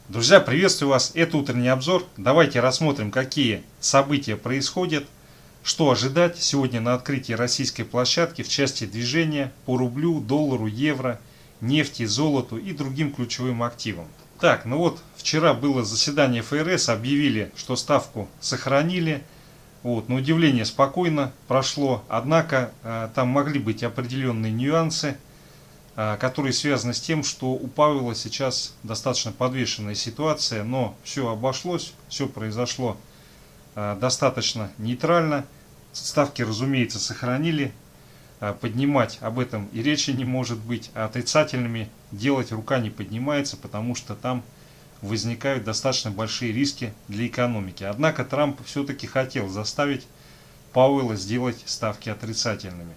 Друзья, приветствую вас! Это утренний обзор. Давайте рассмотрим, какие события происходят, что ожидать сегодня на открытии российской площадки в части движения по рублю, доллару, евро, нефти, золоту и другим ключевым активам. Так, ну вот вчера было заседание ФРС, объявили, что ставку сохранили. На удивление спокойно прошло, однако там могли быть определенные нюансы, которые связаны с тем, что у Павела сейчас достаточно подвешенная ситуация, но все обошлось, все произошло достаточно нейтрально. Ставки, разумеется, сохранили, поднимать об этом и речи не может быть, а отрицательными делать рука не поднимается, потому что там возникают достаточно большие риски для экономики. Однако Трамп все-таки хотел заставить Пауэлла сделать ставки отрицательными.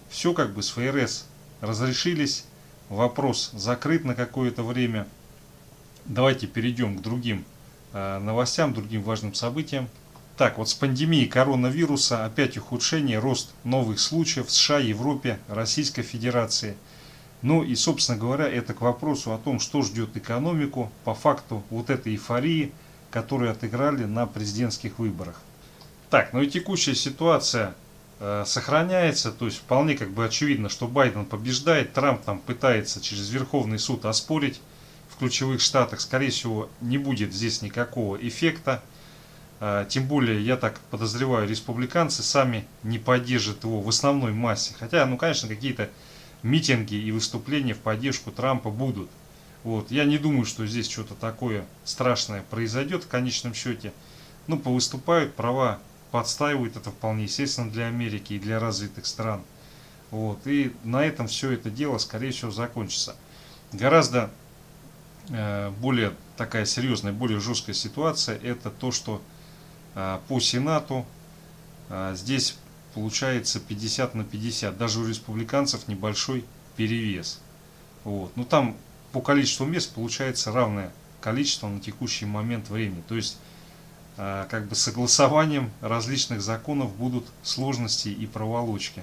Все как бы с ФРС разрешились, вопрос закрыт на какое-то время. Давайте перейдем к другим новостям, другим важным событиям. Так, вот с пандемией коронавируса опять ухудшение, рост новых случаев в США, Европе, Российской Федерации. Ну и, собственно говоря, это к вопросу о том, что ждет экономику по факту вот этой эйфории, которую отыграли на президентских выборах. Так, ну и текущая ситуация сохраняется, то есть вполне как бы очевидно, что Байден побеждает, Трамп там пытается через Верховный суд оспорить в ключевых штатах, скорее всего не будет здесь никакого эффекта, тем более я так подозреваю, республиканцы сами не поддержат его в основной массе, хотя, ну конечно, какие-то митинги и выступления в поддержку Трампа будут. Я не думаю, что здесь что-то такое страшное произойдет в конечном счете, повыступают, права подстаивают, это вполне естественно для Америки и для развитых стран. И на этом все это дело, скорее всего, закончится. Гораздо более такая серьезная, более жесткая ситуация, это то, что по Сенату здесь получается 50 на 50. Даже у республиканцев небольшой перевес. Там по количеству мест получается равное количество на текущий момент времени. То есть как бы согласованием различных законов будут сложности и проволочки.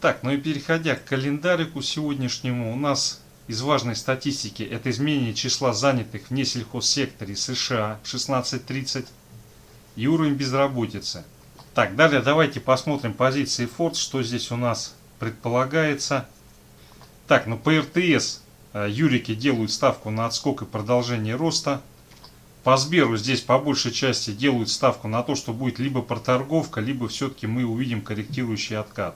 Так, ну и переходя к календарику сегодняшнему, у нас из важной статистики это изменение числа занятых в несельхозсекторе США 16.30 и уровень безработицы. Так, далее давайте посмотрим позиции Форд, что здесь у нас предполагается. Так, ну по РТС юрики делают ставку на отскок и продолжение роста. По Сберу здесь по большей части делают ставку на то, что будет либо проторговка, либо все-таки мы увидим корректирующий откат.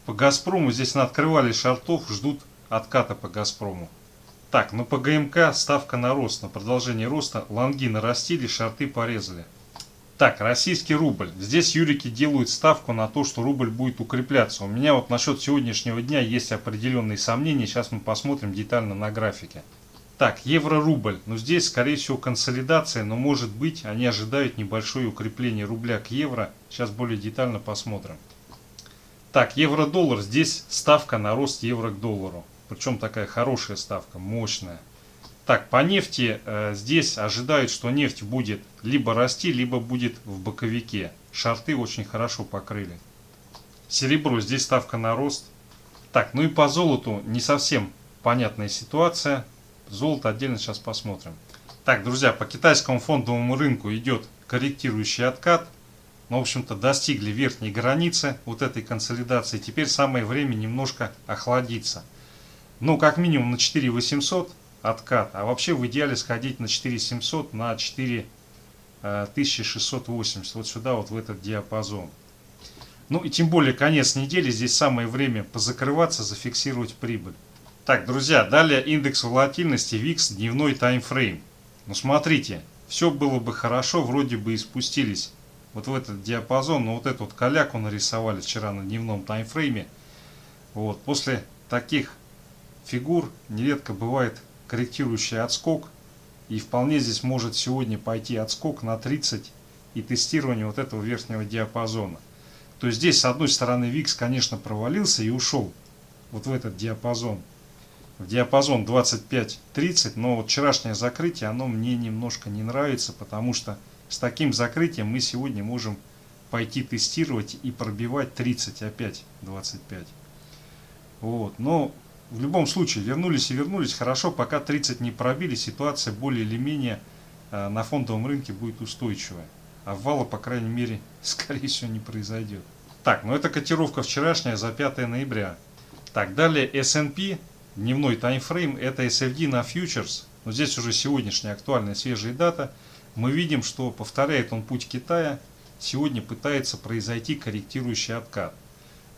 По Газпрому здесь наоткрывали шортов, ждут отката по Газпрому. Так, ну по ГМК ставка на рост, на продолжение роста. Лонги нарастили, шорты порезали. Так, российский рубль. Здесь юрики делают ставку на то, что рубль будет укрепляться. У меня насчет сегодняшнего дня есть определенные сомнения. Сейчас мы посмотрим детально на графике. Так, евро-рубль. Здесь, скорее всего, консолидация, но может быть, они ожидают небольшое укрепление рубля к евро. Сейчас более детально посмотрим. Так, евро-доллар. Здесь ставка на рост евро к доллару. Причем такая хорошая ставка, мощная. Так, по нефти здесь ожидают, что нефть будет либо расти, либо будет в боковике. Шорты очень хорошо покрыли. Серебро. Здесь ставка на рост. Так, ну и по золоту не совсем понятная ситуация. Золото отдельно сейчас посмотрим. Так, друзья, по китайскому фондовому рынку идет корректирующий откат. В общем-то, достигли верхней границы вот этой консолидации. Теперь самое время немножко охладиться. Как минимум на 4800 откат. А вообще в идеале сходить на 4700, на 4680. Вот сюда, вот в этот диапазон. И тем более конец недели. Здесь самое время позакрываться, зафиксировать прибыль. Так, друзья, далее индекс волатильности VIX, дневной таймфрейм. Смотрите, все было бы хорошо, вроде бы и спустились вот в этот диапазон, но вот эту вот каляку нарисовали вчера на дневном таймфрейме. После таких фигур нередко бывает корректирующий отскок, и вполне здесь может сегодня пойти отскок на 30 и тестирование вот этого верхнего диапазона. То есть здесь с одной стороны VIX, конечно, провалился и ушел вот в этот диапазон. В диапазон 25-30, но вчерашнее закрытие, оно мне немножко не нравится, потому что с таким закрытием мы сегодня можем пойти тестировать и пробивать 30 опять 25. Но в любом случае вернулись и вернулись. Хорошо, пока 30 не пробили, ситуация более или менее на фондовом рынке будет устойчивая. Обвала, по крайней мере, скорее всего, не произойдет. Так, ну это котировка вчерашняя за 5 ноября. Так, далее S&P, дневной таймфрейм, это SFD на фьючерс. Но здесь уже сегодняшняя актуальная свежая дата. Мы видим, что повторяет он путь Китая. Сегодня пытается произойти корректирующий откат.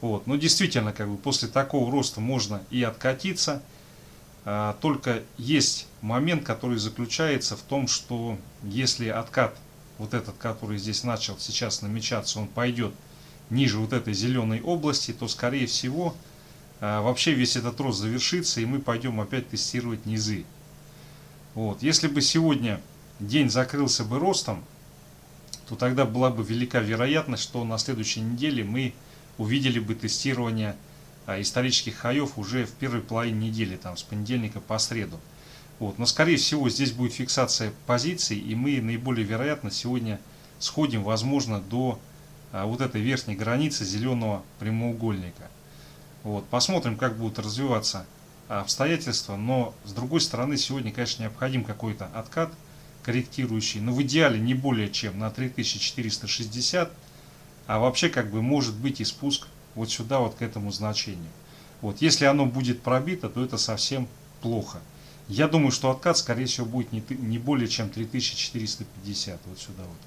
Вот. Но действительно, как бы после такого роста можно и откатиться. Только есть момент, который заключается в том, что если откат, вот этот, который здесь начал сейчас намечаться, он пойдет ниже вот этой зеленой области, то скорее всего вообще весь этот рост завершится, и мы пойдем опять тестировать низы. Вот. Если бы сегодня день закрылся бы ростом, то тогда была бы велика вероятность, что на следующей неделе мы увидели бы тестирование исторических хаев уже в первой половине недели, там, с понедельника по среду. Вот. Но скорее всего здесь будет фиксация позиций, и мы наиболее вероятно сегодня сходим, возможно, до вот этой верхней границы зеленого прямоугольника. Вот. Посмотрим, как будут развиваться обстоятельства, но с другой стороны сегодня, конечно, необходим какой-то откат корректирующий, но в идеале не более чем на 3460, а вообще как бы может быть и спуск вот сюда, вот к этому значению. Вот. Если оно будет пробито, то это совсем плохо. Я думаю, что откат скорее всего будет не более чем 3450, вот сюда вот.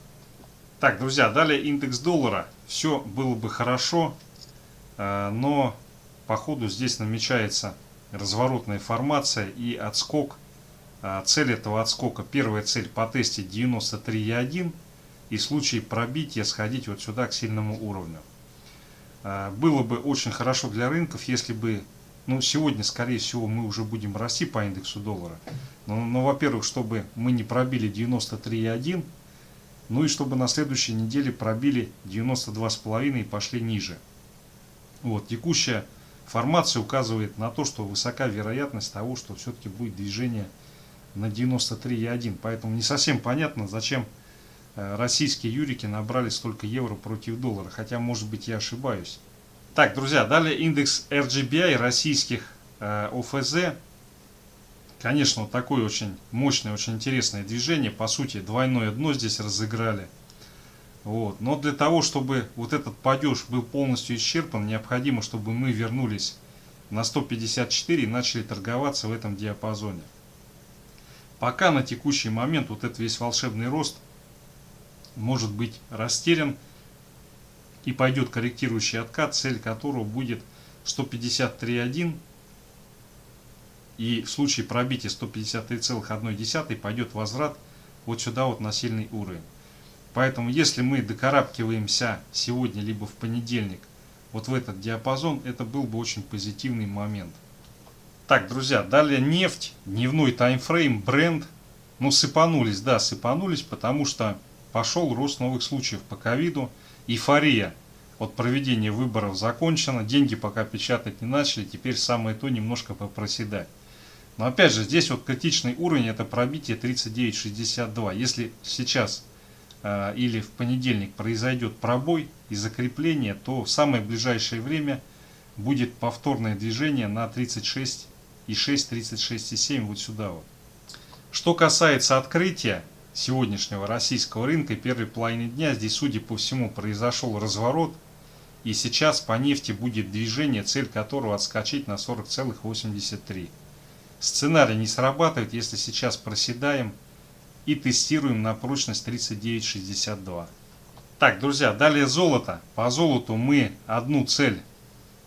Так, друзья, далее индекс доллара. Все было бы хорошо, но по ходу здесь намечается разворотная формация и отскок. Цель этого отскока, первая цель по тесте 93,1, и в случае пробития сходить вот сюда к сильному уровню. Было бы очень хорошо для рынков, если бы, ну сегодня скорее всего мы уже будем расти по индексу доллара, но во-первых, чтобы мы не пробили 93,1, ну и чтобы на следующей неделе пробили 92,5 и пошли ниже. Вот, текущая формация указывает на то, что высока вероятность того, что все-таки будет движение на 93,1. Поэтому не совсем понятно, зачем российские юрики набрали столько евро против доллара. Хотя, может быть, я ошибаюсь. Так, друзья, далее индекс RGBI российских ОФЗ. Конечно, вот такое очень мощное, очень интересное движение. По сути, двойное дно здесь разыграли. Вот. Но для того, чтобы вот этот падеж был полностью исчерпан, необходимо, чтобы мы вернулись на 154 и начали торговаться в этом диапазоне. Пока на текущий момент вот этот весь волшебный рост может быть растерян и пойдет корректирующий откат, цель которого будет 153,1. И в случае пробития 153,1 пойдет возврат вот сюда вот на сильный уровень. Поэтому если мы докарабкиваемся сегодня либо в понедельник вот в этот диапазон, это был бы очень позитивный момент. Так, друзья, далее нефть, дневной таймфрейм, бренд. Ну сыпанулись, да, сыпанулись, потому что пошел рост новых случаев по ковиду. Эйфория от проведения выборов закончена, деньги пока печатать не начали, теперь самое то немножко попроседать. Но опять же, здесь вот критичный уровень, это пробитие 39,62. Если сейчас или в понедельник произойдет пробой и закрепление, то в самое ближайшее время будет повторное движение на 36,6, 36,7 вот сюда вот. Что касается открытия сегодняшнего российского рынка первой половины дня, здесь, судя по всему, произошел разворот. И сейчас по нефти будет движение, цель которого отскочить на 40,83. Сценарий не срабатывает, если сейчас проседаем и тестируем на прочность 39,62. Так, друзья, далее золото. По золоту мы одну цель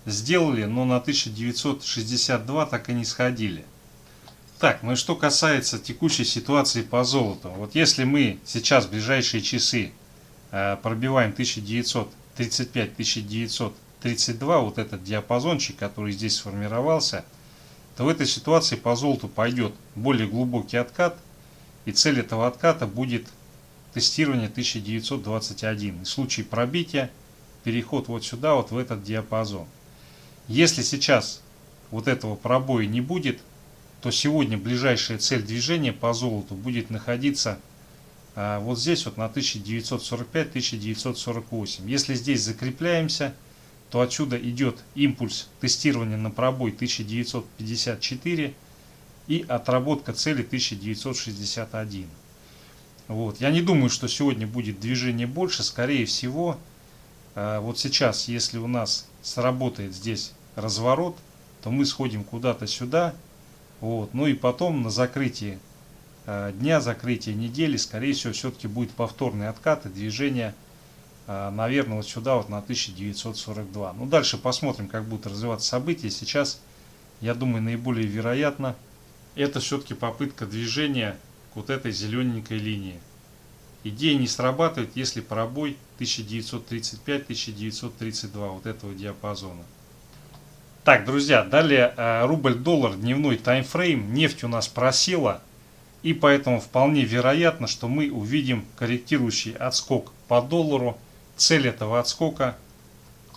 сделали, но на 1962 так и не сходили. Так, ну и что касается текущей ситуации по золоту. Вот если мы сейчас в ближайшие часы пробиваем 1935-1932, вот этот диапазончик, который здесь сформировался, то в этой ситуации по золоту пойдет более глубокий откат, и цель этого отката будет тестирование 1921. В случае пробития переход вот сюда, вот в этот диапазон. Если сейчас вот этого пробоя не будет, то сегодня ближайшая цель движения по золоту будет находиться вот здесь вот на 1945-1948. Если здесь закрепляемся, то отсюда идет импульс тестирования на пробой 1954 и отработка цели 1961. Вот. Я не думаю, что сегодня будет движение больше. Скорее всего, вот сейчас, если у нас сработает здесь разворот, то мы сходим куда-то сюда. Вот. Ну и потом на закрытии дня, закрытие недели, скорее всего, все-таки будет повторный откат и движение, наверное, вот сюда, вот на 1942. Ну, дальше посмотрим, как будут развиваться события. Сейчас, я думаю, наиболее вероятно, это все-таки попытка движения к вот этой зелененькой линии. Идея не срабатывает, если пробой 1935-1932, вот этого диапазона. Так, друзья, далее рубль-доллар, дневной таймфрейм. Нефть у нас просела. И поэтому вполне вероятно, что мы увидим корректирующий отскок по доллару. Цель этого отскока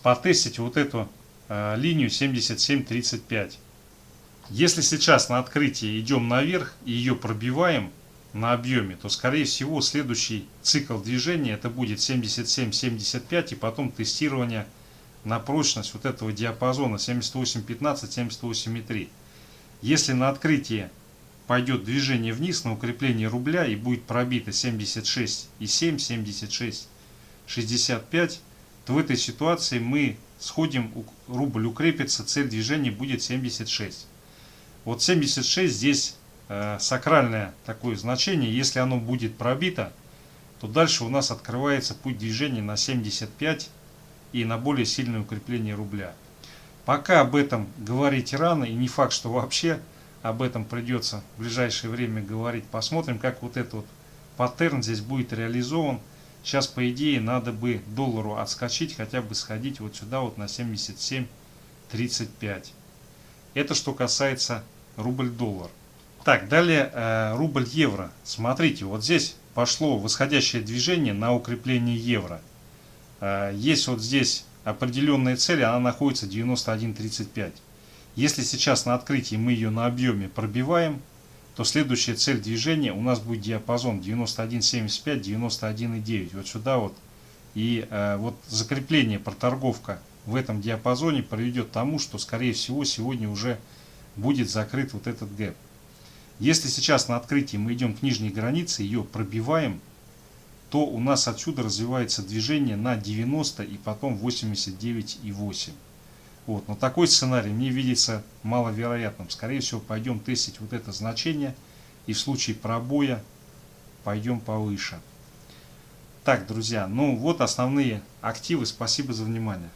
потестить вот эту линию 77.35. Если сейчас на открытии идем наверх и ее пробиваем на объеме, то скорее всего следующий цикл движения это будет 77.75 и потом тестирование на прочность вот этого диапазона 78.15, 78.3. Если на открытии пойдет движение вниз на укрепление рубля и будет пробито 76,7, 76,65, то в этой ситуации мы сходим, рубль укрепится, цель движения будет 76. Вот 76 здесь сакральное такое значение. Если оно будет пробито, то дальше у нас открывается путь движения на 75 и на более сильное укрепление рубля. Пока об этом говорить рано, и не факт, что вообще об этом придется в ближайшее время говорить. Посмотрим, как вот этот вот паттерн здесь будет реализован. Сейчас, по идее, надо бы доллару отскочить, хотя бы сходить вот сюда вот на 77.35. Это что касается рубль-доллар. Так, далее рубль-евро. Смотрите, вот здесь пошло восходящее движение на укрепление евро. Есть вот здесь определенная цель, она находится 91.35. Если сейчас на открытии мы ее на объеме пробиваем, то следующая цель движения у нас будет диапазон 91.75, 91.9. Вот сюда вот. И вот закрепление, проторговка в этом диапазоне приведет к тому, что скорее всего сегодня уже будет закрыт вот этот гэп. Если сейчас на открытии мы идем к нижней границе, ее пробиваем, то у нас отсюда развивается движение на 90 и потом 89,8. Вот. Но такой сценарий мне видится маловероятным. Скорее всего, пойдем тестить вот это значение и в случае пробоя пойдем повыше. Так, друзья, ну вот основные активы. Спасибо за внимание.